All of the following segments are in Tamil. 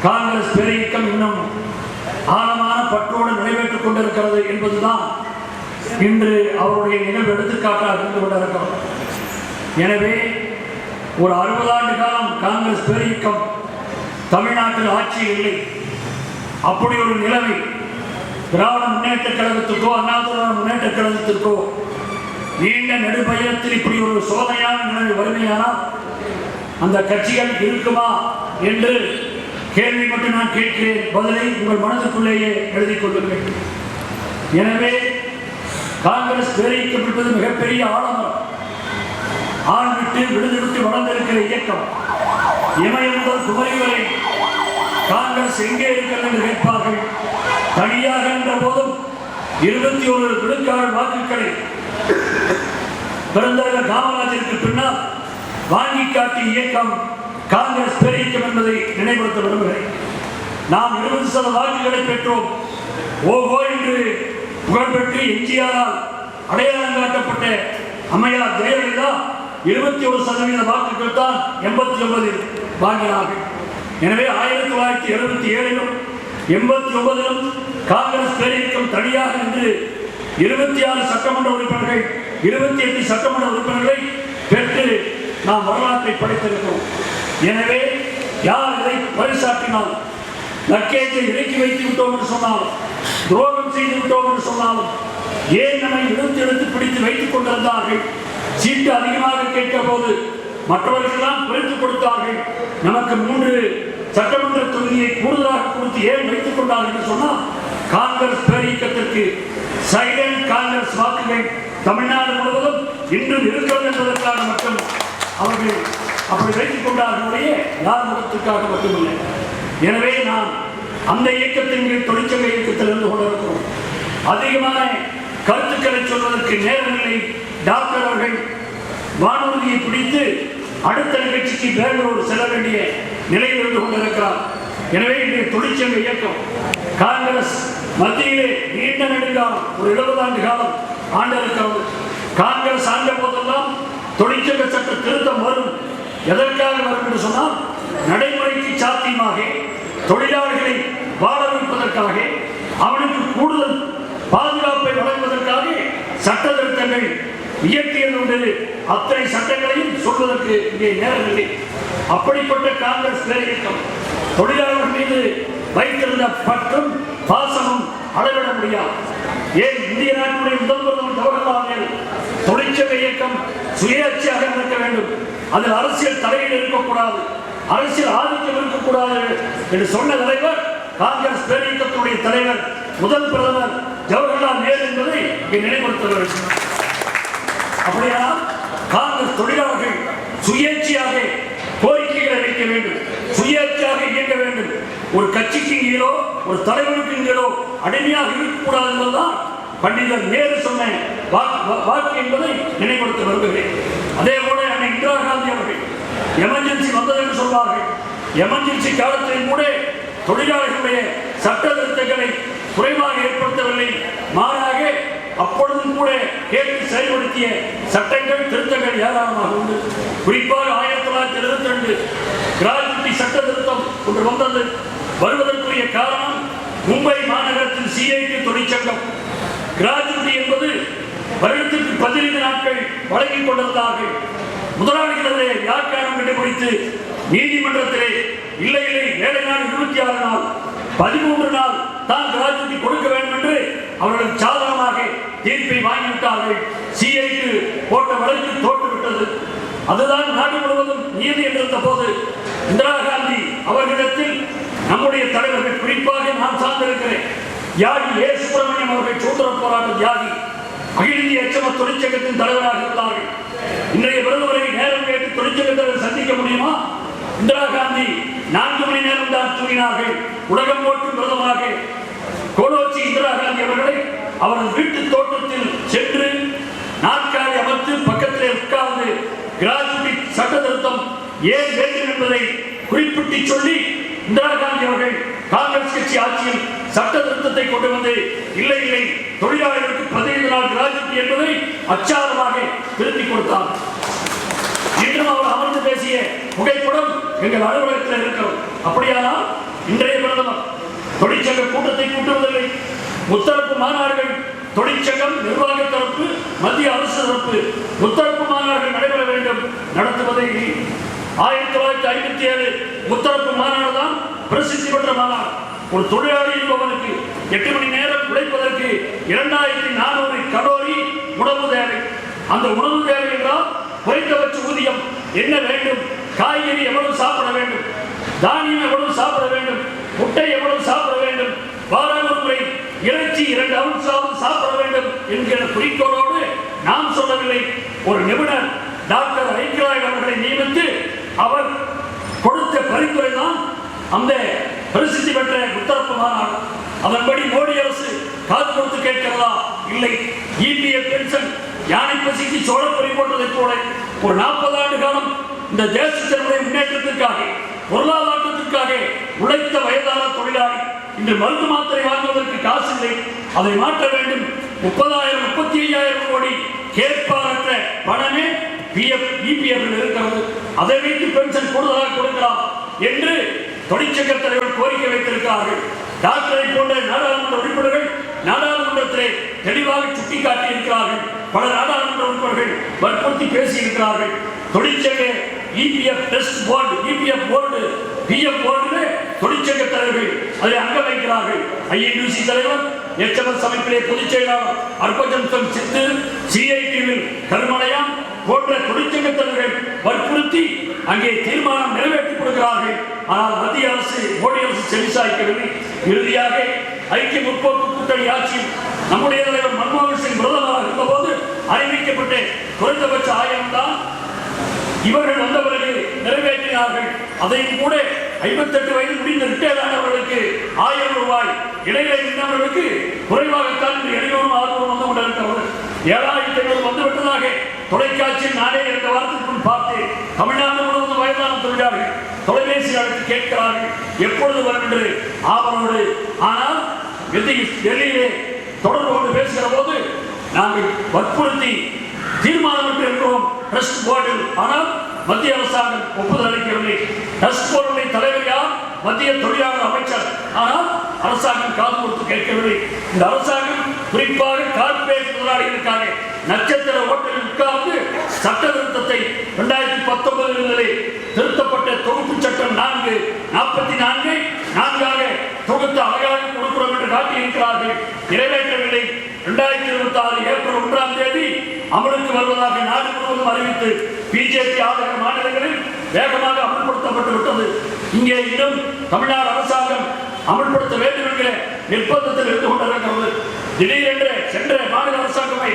காங்கிரஸ் பேரியக்கம் இன்னும் ஆழமான பற்றோடு நிறைவேற்றிக் கொண்டிருக்கிறது என்பதுதான் இன்று அவருடைய நிகழ்வு எடுத்துக்காட்டாக இருந்து கொண்டிருக்கிறோம். எனவே ஒரு 60 ஆண்டு காலம் காங்கிரஸ் பேரியக்கம் தமிழ்நாட்டில் ஆட்சியில் இல்லை. அப்படி ஒரு நிலைமை திராவிட முன்னேற்ற கழகத்திற்கோ அண்ணா திராவிட முன்னேற்ற கழகத்திற்கோ நீண்ட நெடுபயணத்தில் இப்படி ஒரு சோதனையான நிலைமை வறுமையானால் அந்த கட்சிகள் இருக்குமா என்று கேள்வி மட்டும் நான் கேட்கிறேன். பதிலை உங்கள் மனதுக்குள்ளேயே எழுதிக் கொள்ளுங்கள். எனவே காங்கிரஸ் பேரியக்கம் என்பது மிகப்பெரிய ஆழமரம். ஆண் விட்டு விழுதுவிட்டு வளர்ந்திருக்கிற இயக்கம். இமயம் முதல் குமரி வரை காங்கிரஸ் எங்கே இருக்கிறது என்று கேட்பார்கள். தனியாக என்ற போதும் 21 விழுக்காடு வாக்குகளை பெருந்தலைவர் காமராஜருக்கு பின்னால் வாங்கி காட்டிய இயக்கம் காங்கிரஸ் பேரியக்கம் என்பதை நினைவுறுத்த விரும்புகிறேன். நாம் 20% வாக்குகளை பெற்றோம். ஓஹோ என்று புகழ்பெற்று எம்ஜிஆரால் அடையாளம் காட்டப்பட்ட அம்மையார் ஜெயலலிதா 21% வாக்குகள் தான் 89 வாங்கினார்கள். எனவே 1977 89 காங்கிரஸ் பேரியக்கம் தனியாக நின்று 26 சட்டமன்ற உறுப்பினர்கள் 28 சட்டமன்ற உறுப்பினர்களை பெற்று நாம் வரலாற்றை படைத்திருக்கிறோம். எனவே யார் இதை பரிசாற்றினால், லக்கேஜை இறக்கி வைத்து விட்டோம் என்று சொன்னாலும், துரோகம் செய்து விட்டோம் என்று சொன்னாலும், ஏன் நம்மை எடுத்து பிடித்து வைத்துக் கொண்டிருந்தார்கள்? சீட்டு அதிகமாக கேட்க போது மற்றவர்களெல்லாம் குறைத்துக் கொடுத்தார்கள். நமக்கு 3 சட்டமன்ற தொகுதியை கூடுதலாக கொடுத்து ஏன் வைத்துக் கொண்டார்கள் என்று சொன்னால், காங்கிரஸ் பேரியக்கத்திற்கு சைலண்ட் காங்கிரஸ் வாக்குகள் தமிழ்நாடு முழுவதும் இன்றும் இருக்கிறது என்பதற்காக மட்டும் அவர்கள் அப்படி வைத்துக் கொண்டார்களுடைய யார் முகத்துக்காக மட்டுமில்லை. எனவே நாம் அந்த இயக்கத்தின் கீழ் தொழிற்சங்க இயக்கத்தில் இருந்து கொண்டிருக்கிறோம். அதிகமான கருத்துக்களை சொல்வதற்கு நேரமில்லை. டாக்டர் அவர்கள் வானூர்தியை பிடித்து அடுத்த நிகழ்ச்சிக்கு பெங்களூர் செல்ல வேண்டிய நிலையில் இருந்து கொண்டிருக்கிறார். எனவே இன்றைய தொழிற்சங்க இயக்கம் காங்கிரஸ் மத்தியிலே நீண்ட நெடுங்காலம் ஒரு 70 ஆண்டு காலம் ஆண்டிருக்கிறது. காங்கிரஸ் ஆண்ட போதெல்லாம் தொழிற்சங்க சட்ட திருத்தம் வரும். எதற்காக வரும் என்று சொன்னால், நடைமுறைக்கு சாத்தியமாக தொழிலாளர்களை வாழ வைப்பதற்காக, அவனுக்கு கூடுதல் பாதுகாப்பை வழங்குவதற்காக சட்ட திருத்தங்கள் இயற்றியது உண்டு. அத்தனை சட்டங்களையும் சொல்வதற்கு இங்கே நேரமில்லை. அப்படிப்பட்ட காங்கிரஸ் பேரியக்கம் தொழிலாளர்கள் மீது வைத்திருந்த பற்றும் பாசமும் அளவிட முடியாது. ஏன் இந்திய நாட்டுடைய முதல் பிரதமர் ஜவஹர்லால் நேரு தொழிற்சங்க இயக்கம் சுயேட்சையாக நடக்க வேண்டும், அதில் அரசியல் தலையீடு இருக்கக்கூடாது, அரசியல் ஆதிக்கம் இருக்கக்கூடாது என்று சொன்ன தலைவர் காங்கிரஸ் பேரியக்கத்துடைய தலைவர் முதல் பிரதமர் ஜவஹர்லால் நேரு என்பதை இங்கே நினைவுறுத்த வேண்டும். அப்படியானால் காங்கிரஸ் தொழிலாளர்கள் சுயேட்சையாக கோரிக்கைகளை வைக்க வேண்டும், சுயேட்சையாக இயங்க வேண்டும். ஒரு கட்சிக்கு கீழோ ஒரு தலைவருக்கு கீழோ அடிமையாக இருக்கக்கூடாது என்பதுதான் பண்டிதர் நேரு சொன்ன வாக்கு என்பதை நினைவுபடுத்த விரும்புகிறேன். அதே போல அன்னை இந்திரா காந்தி அவர்கள் எமர்ஜென்சி வந்தது என்று சொல்வார்கள். எமர்ஜென்சி காலத்திலும் கூட தொழிலாளர்களுடைய சட்ட திருத்தங்களை குறைவாக ஏற்படுத்தவில்லை. மாறாக அப்பொழுதும் கூட கேட்டு செயல்படுத்திய சட்டங்கள் திருத்தங்கள் ஏராளமாக உண்டு. குறிப்பாக 1922 கிராஜுவிட்டி சட்ட திருத்தம் ஒன்று வந்தது. வருவதற்குரிய காரணம், மும்பை மாநகரத்தில் சிஐடி தொழிற்சங்கம் கிராஜுவிட்டி என்பது வருடத்திற்கு 15 நாட்கள் வழங்கிக் கொண்டிருந்தார்கள். முதலாளிகளே வியாக்கியானம் கண்டுபிடித்து நீதிமன்றத்திலே இல்லை 7 நாள் 26 நாள் 13 நாள் தான் கிராஜுவிட்டி கொடுக்க வேண்டும் என்று அவர்கள் சாதகமாக தீர்ப்பை வாங்கிவிட்டார்கள். சிஐடி போட்ட வழக்கு தோற்றுவிட்டது. அதுதான் நாடு முழுவதும் நீதி என்றிருந்த போது இந்திரா காந்தி அவர்களிடத்தில் நம்முடைய தலைவர்கள், குறிப்பாக நான் சார்ந்திருக்கிறேன் தியாகி ஏ சுப்பிரமணியம் அவர்கள், சுதந்திர போராட்ட தியாகி, அகில இந்திய எச்சம தொழிற்சங்கத்தின் தலைவராக இருந்தார்கள். இன்றைய பிரதமரை நேரம் கேட்டு தொழிற்சங்கத்தில் சந்திக்க முடியுமா? இந்திரா காந்தி 4 மணி நேரம் தான் தூங்கினார்கள். உலகம் போற்றும் பிரதமராக கோலோச்சி இந்திரா காந்தி அவர்களை அவரது வீட்டு தோட்டத்தில் சென்று நாற்காலி அமர்த்து பக்கத்திலே உட்கார்ந்து கிராஜுவிட்டி சட்ட திருத்தம் ஏன் வேண்டும் என்பதை குறிப்பிட்டு சொல்லி இந்திரா காந்தி அவர்கள் காங்கிரஸ் கட்சி ஆட்சியில் சட்ட திருத்தத்தை கொண்டு வந்து இல்லை தொழிலாளர்களுக்கு 15 நாள் கிராஜுவிட்டி என்பதை அச்சாரமாக திருத்திக் கொடுத்தார். இன்றும் அவர் அமர்ந்து பேசிய புகைப்படம் எங்கள் அலுவலகத்தில் இருக்கிறது. அப்படியானால் இன்றைய பிரதமர் தொழிற்சங்க கூட்டத்தை கூட்டுவதில்லை. முத்தரப்பு மாநாடுகள் தொழிற்சங்கம் நிர்வாக தரப்பு மத்திய அரசு தரப்பு முத்தரப்பு மாநாடுகள் நடைபெற வேண்டும், நடத்துவதை 1957 முத்தரப்பு மாநாடு தான் பிரசித்தி பெற்ற மாநாடு. ஒரு தொழிலாளி என்பவனுக்கு 8 மணி நேரம் உழைப்பதற்கு 2400 கலோரி உணவு தேவை. அந்த உணவு தேவை என்றால் குறைந்தபட்ச ஊதியம் என்ன வேண்டும், காய்கறி எவ்வளவு சாப்பிட வேண்டும், தானியம் எவ்வளவு சாப்பிட வேண்டும், முட்டை எவ்வளவு சாப்பிட வேண்டும், வாரம் ஒரு முறை இறைச்சி 2 அவுன்ஸாவது சாப்பிட வேண்டும் என்கிற குறிக்கோளோடு நாம் சொல்லவில்லை. ஒரு நிபுணர் டாக்டர் ஐக்கியராய் அவர்களை நியமித்து அவர் கொடுத்த பரிந்துரை தான் அந்த பிரசித்தி பெற்ற முத்தரப்பு மாநாடு. அதன்படி மோடி அரசு காது கொடுத்து கேட்கிறதா? இல்லை. EPF பென்ஷன் யானை பசிக்கு சோழப்பொறி போட்டதைப் போல ஒரு 40 ஆண்டு காலம் இந்த தேசத்தினுடைய முன்னேற்றத்திற்காக பொருளாதாரத்திற்காக உழைத்த வயதான தொழிலாளி இன்று மருந்து மாத்திரை வாங்குவதற்கு காசு இல்லை. அதை மாற்ற வேண்டும். 30,000 35,000 கோடி கேட்பாரற்ற பணமே EPF இருக்கிறது. அதை வைத்து பென்ஷன் கூடுதலாக கொடுக்கலாம் என்று தொழிற்சங்க தலைவர் கோரிக்கை வைத்திருக்கிறார்கள். டாக்டரை போன்ற நாடாளுமன்ற உறுப்பினர்கள் நாடாளுமன்றத்திலே தெளிவாக சுட்டிக்காட்டி இருக்கிறார்கள். பல நாடாளுமன்ற உறுப்பினர்கள் வற்புறுத்தி பேசியிருக்கிறார்கள். தொழிற்சங்க EPF test board, EPF board, PF board தொழிற்சங்க தலைவர்கள் அதை அங்க வைக்கிறார்கள். INUC தலைவர், HMS அமைப்பிலே பொதுச் செயலாளர் அர்பஜன் சித்து, CITவில் கருமலையான் போன்ற தொழிற்சங்க தலைவர்கள் வற்புறுத்தி அங்கே தீர்மானம் நிறைவேற்றி கொடுக்கிறார்கள். ஆனால் மத்திய அரசு, மோடி அரசு செவிசாய்க்கவில்லை. இறுதியாக ஐக்கிய முற்போக்கு கூட்டணி ஆட்சியில் நம்முடைய தலைவர் மன்மோகன் சிங் பிரதமராக இருந்தபோது அறிவிக்கப்பட்ட குறைந்தபட்ச 1000 தான் இவர்கள் வந்த பிறகு நிறைவேற்றினார்கள். அதையும் கூட 58 வயது முடிந்த ரிட்டையர் ஆனவர்களுக்கு 1000 ரூபாய், இடையிலே நின்றவர்களுக்கு குறைவாகத்தான் 700 600 வந்து கொண்டிருக்கிறது. 7500 வந்துவிட்டதாக தொலைக்காட்சியில் நானே 2 வாரத்திற்குள் பார்த்தேன். தமிழ்நாடு முழுவதும் வயதான தொழிலாளர்கள் தொலைபேசி அழைத்து கேட்கிறார்கள் எப்பொழுது வரும் என்று ஆவலோடு. ஆனால் டெல்லியிலே தொடர்பு கொண்டு பேசுகிற போது நாங்கள் வற்புறுத்தி தீர்மானம் இருக்கிறோம் ட்ரஸ்ட் போர்டில். ஆனால் மத்திய அரசாங்கம் ஒப்புதல் அளிக்கவில்லை. ட்ரஸ்ட் போர்டுடைய தலைவர் யார்? மத்திய தொழிலாளர் அமைச்சர். ஆனால் அரசாங்கம் காது கொடுத்து கேட்கவில்லை. இந்த அரசாங்கம் குறிப்பாக கார்ப்பரேட் முதலாளிகளுக்காக நட்சத்திர ஓட்டலில் உட்கார்ந்து சட்ட திருத்தத்தை 2019 திருத்தப்பட்ட தொகுப்பு சட்டம் 444 4ஆக தொகுத்து அழகாக கொடுக்கிறோம் என்று காட்டியிருக்கிறார்கள். நிறைவேற்றவில்லை. 2026 ஏப்ரல் 1ஆம் தேதி அமலுக்கு வருவதாக நாடு முழுவதும் அறிவித்து பிஜேபி ஆதரவு மாநிலங்களில் வேகமாக அமல்படுத்தப்பட்டு விட்டது. இங்கே இன்னும் தமிழ்நாடு அரசாங்கம் அமல்படுத்த வேண்டும் என்கிற நிர்பந்தத்தில் இருந்து கொண்டிருக்கிறது. திடீரென்று சென்ற மாநில அரசாங்கமே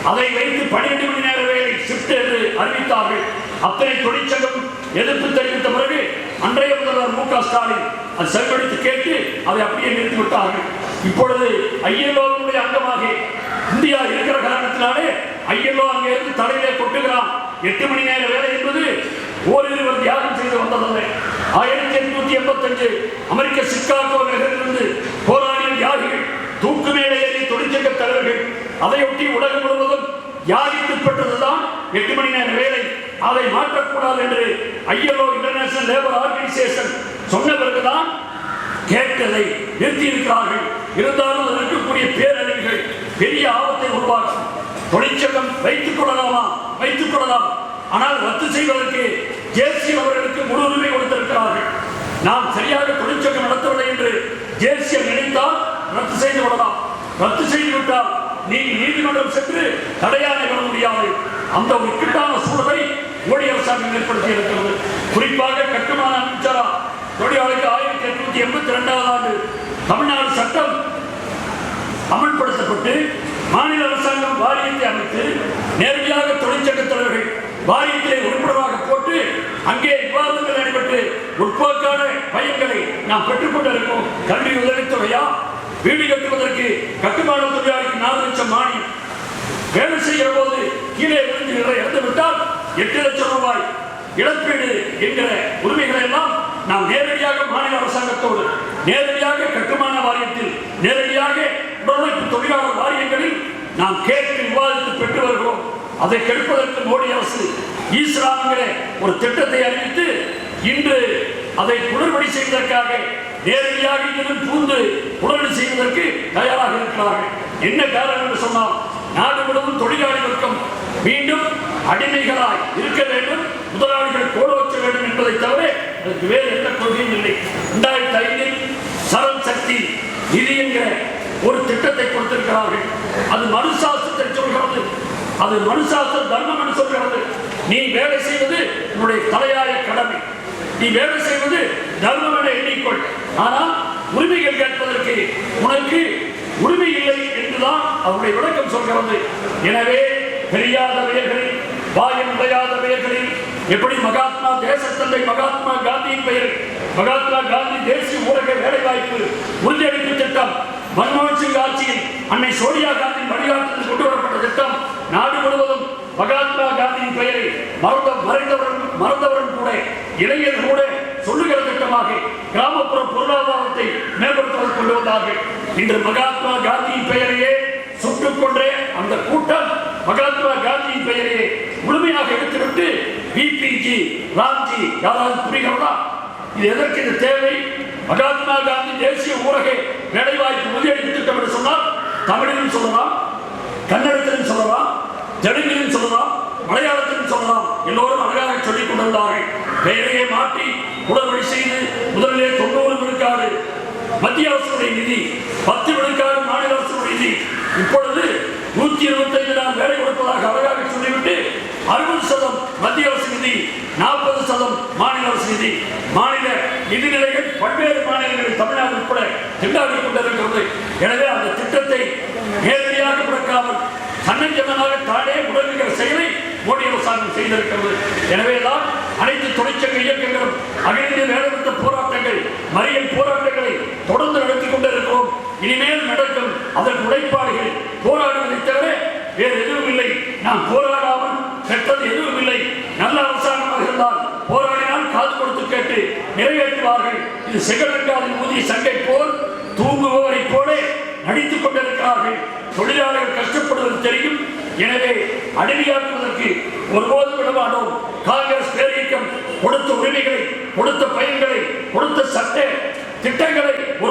அதை வைத்து 12 மணி நேர வேலை ஷிப்ட் என்று அறிவித்தார்கள். அத்தனை தொழிற்சங்கம் எதிர்ப்பு தெரிவித்த பிறகு அன்றைய முதல்வர் மு க ஸ்டாலின் அது செல்வடித்து கேட்டு அதை அப்படியே நிறுத்திவிட்டார்கள். இப்பொழுது ILO-வுடைய அங்கமாக இந்தியா இருக்கிற காரணத்தினாலே ILO அங்கே இருந்து தலையிலே கொட்டுகிறான். 8 மணி நேர வேலை என்பது ஓரிருவர் தியாகம் செய்து வந்ததில்லை. 1885 அமெரிக்க சிக்காகோ நகரிலிருந்து போராடிய தியாகிகள், தூக்கு மேலே ஏறிய தொழிற்சங்க தலைவர்கள், அதையொட்டி உலகம் முழுவதும் தியாகித்து பெற்றதுதான் 8 மணி நேர வேலை. அதை மாற்றக்கூடாது என்று ILO இன்டர்நேஷனல் லேபர் ஆர்கனைசேஷன் சொன்ன பிறகுதான் கேட்டதை நிறுத்தி இருக்கிறார்கள். இருந்தாலும் அதில் இருக்கக்கூடிய பேரழிவுகள் பெரிய ஆபத்தை உருவாக்கும். தொழிற்சங்கம் வைத்துக் கொள்ளலாமா? வைத்துக் கொள்ளலாம். ஆனால் ரத்து செய்வதற்கு ஜேசி அவர்களுக்கு முழு உரிமை கொடுத்திருக்கிறார்கள். நாம் சரியாக தொழிற்சங்கம் நடத்தவில்லை என்று ஜேசியை நினைத்தால் ரத்து செய்து விடலாம். ரத்து செய்துவிட்டால் நீதிமன்றம் சென்று தடையானை வர முடியாது. அந்த ஒரு இக்கட்டான சூழலை மோடி அரசாங்கம் ஏற்படுத்தி இருக்கிறது. குறிப்பாக கட்டுமான அமைச்சரா தொழிலாளருக்கு 1882ஆம் ஆண்டு தமிழ்நாடு சட்டம் அமல்படுத்தப்பட்டு மாநில அரசாங்கம் வாரியத்தை அமைத்து நேரடியாக தொழிற்சங்க தலைவர்கள் வாரியத்திலே உறுப்பினராக போட்டு அங்கே விவாதங்கள் நடைபெற்று முற்போக்கான பயன்களை நாம் பெற்றுக்கொண்டிருக்கோம். கல்வி உதவித்தொகையா, வீடு கட்டுவதற்கு கட்டுமான தொழிலாளிக்கு 4 லட்சம் மானியம், வேலை செய்கிற போது கீழே விழுந்து இறந்துவிட்டால் 8 லட்சம் ரூபாய் இழப்பீடு என்கிற உரிமைகளை எல்லாம் நாம் நேரடியாக மாநில அரசாங்கத்தோடு, நேரடியாக கட்டுமான வாரியத்தில், நேரடியாக உடலுழைப்பு தொழிலாளர் வாரியங்களில் நாம் கேட்டு விவாதித்து பெற்று வருகிறோம். அதை கெடுப்பதற்கு மோடி அரசு ஈஸ்ராம் என்கிற ஒரு திட்டத்தை அறிவித்து இன்று அதை குளறுபடி செய்வதற்காக நேரடியாக இதில் பூந்து உடனடி செய்வதற்கு தயாராக இருக்கிறார்கள். என்ன காரணம் என்று சொன்னால், நாடு முழுவதும் தொழிலாளி வர்க்கம் மீண்டும் அடிமைகளாய் இருக்க வேண்டும், முதலாளிகள் கோலோச்ச வேண்டும் என்பதை தவிர அதற்கு வேறு எந்த கொள்கையும் இல்லை. 2005 சரண் சக்தி நிதி என்கிற ஒரு திட்டத்தை கொடுத்திருக்கிறார்கள். அது மனுசாஸ்திரத்தை சொல்கிறது, அது மனுசாஸ்திர தர்மம் என்று சொல்கிறது. நீ வேலை செய்வது உன்னுடைய தலையாய கடமை, நீ வேலை செய்வது தர்மம் என எண்ணிக்கொள். ஆனால் உரிமைகள் கேட்பதற்கு உனக்கு உரிமை இல்லை என்றுதான் அவருடைய விளக்கம் சொல்கிறது. எனவே தெரியாத பெயர்களில், வாயம் உடையாத பெயர்களில், எப்படி மகாத்மா தேசத்தந்தை மகாத்மா காந்தியின் பெயரில் மகாத்மா காந்தி தேசிய ஊரக வேலைவாய்ப்பு உறுதியளிப்பு திட்டம், மன்மோகன் சிங் ஆட்சியில் அன்னை சோனியா காந்தி வழிகாட்டுதல் கொண்டு வரப்பட்ட திட்டம், நாடு முழுவதும் மகாத்மா காந்தியின் பெயரை மறந்தவரும் கூட இளைஞர் கூட சொல்லுகிற திட்டமாக கிராமப்புற பொருளாதாரத்தை மேம்படுத்துவது கொண்டு வந்தார்கள். இன்று மகாத்மா காந்தியின் பெயரையே சுட்டுக் கொண்டே அந்த கூட்டம் மகாத்மா காந்தியின் பெயரையே முழுமையாக எடுத்துவிட்டு பிபிஜி ராம்ஜி யாராவது புரிகிறதா? இது எதற்கு இது தேவை? மகாத்மா காந்தி தேசிய ஊரக வேலைவாய்ப்பு உறுதியளிப்பு திட்டம் என்று சொன்னால் தமிழிலும் சொல்லலாம், கன்னடத்திலும் சொல்லலாம், தெலுங்கிலும் சொல்லலாம், மலையாளத்திலும் சொல்லலாம். எல்லோரும் அழகாக சொல்லிக் கொண்டுள்ளார்கள். பெயரையே மாற்றி உடன்படி செய்து முதலிலே 90 விழுக்காடு மத்திய அரசுடைய நிதி, 10 விழுக்காடு மாநில அரசுடைய நிதி, இப்பொழுது 125 நாள் வேலை கொடுப்பதாக அழகாக சொல்லிவிட்டு 60% மத்திய அரசு நிதி, 40% மாநில அரசு நிதி. மாநில நிதிநிலைகள் பல்வேறு மாநிலங்களில் தமிழ்நாடு உட்பட திண்டாடி கொண்டிருக்கிறது. எனவே அந்த திட்டத்தை நேரடியாக முடக்காமல் சன்னஞ்சமாக தானே உடலுகிற செயலை மோடி அரசாங்கம் செய்திருக்கிறது. எனவேதான் அனைத்து தொழிற்சங்க இயக்கங்களும் அகில இந்திய வேலைநிறுத்த போராட்டங்கள், மறியல் போராட்டங்களை தொடர்ந்து நடத்தி கொண்டிருக்கிறோம். இனிமேல் நடக்கும் அதற்கு உழைப்பாளிகள் போராடுவதை தவிர வேறு எதுவும் இல்லை. நாம் போராடாமல் பெற்றது எதுவும் இல்லை. நல்ல அரசாங்கமாக இருந்தால் போராடினால் காது கொடுத்து கேட்டு நிறைவேற்றுவார்கள். இது செகலங்காலில் ஊதிய சங்கை போல் தூங்குபவரை போல நடித்துக் கொண்டிருக்கிறார்கள். தொழிலாளர்கள் கஷ்டப்படுவது தெரியும். எனவே அடிமையாக்குவதற்கு ஒருபோதும் விடமாட்டோம். காங்கிரஸ் பேரியக்கம் கொடுத்த உரிமைகளை, கொடுத்த பயன்களை, கொடுத்த சட்ட திட்டங்களை ஒரு